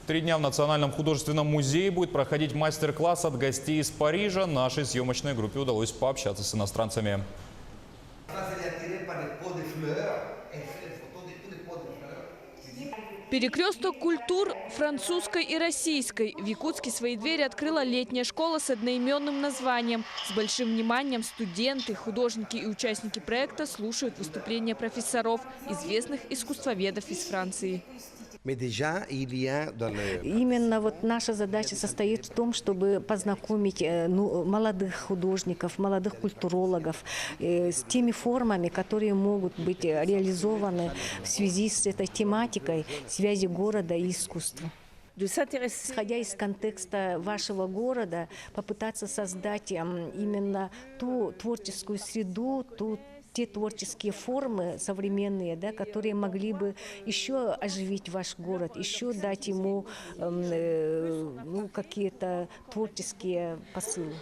3 дня в Национальном художественном музее будет проходить мастер-класс от гостей из Парижа. Нашей съемочной группе удалось пообщаться с иностранцами. Перекресток культур французской и российской. В Якутске свои двери открыла летняя школа с одноименным названием. С большим вниманием студенты, художники и участники проекта слушают выступления профессоров, известных искусствоведов из Франции. Именно вот наша задача состоит в том, чтобы познакомить молодых художников, молодых культурологов с теми формами, которые могут быть реализованы в связи с этой тематикой связи города и искусства. Исходя из контекста вашего города, попытаться создать именно ту творческую среду, те творческие формы современные, да, которые могли бы еще оживить ваш город, еще дать ему какие-то творческие посылы.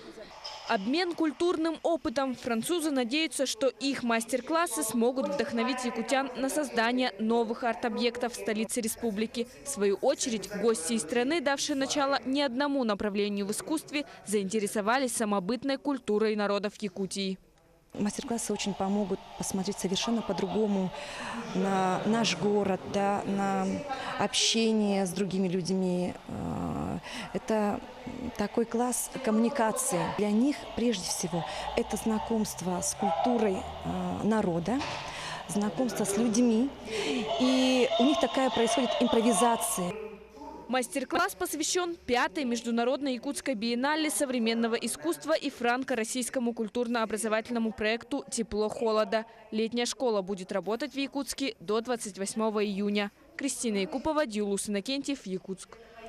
Обмен культурным опытом. Французы надеются, что их мастер-классы смогут вдохновить якутян на создание новых арт-объектов в столице республики. В свою очередь, гости из страны, давшие начало не одному направлению в искусстве, заинтересовались самобытной культурой народов Якутии. Мастер-классы очень помогут посмотреть совершенно по-другому на наш город, да, на общение с другими людьми. Это такой класс коммуникации. Для них, прежде всего, это знакомство с культурой народа, знакомство с людьми. И у них такая происходит импровизация. Мастер-класс посвящен 5-й международной якутской биеннале современного искусства и франко-российскому культурно-образовательному проекту «Тепло-холода». Летняя школа будет работать в Якутске до 28 июня. Кристина Якупова, Диулус Иннокентьев, Якутск.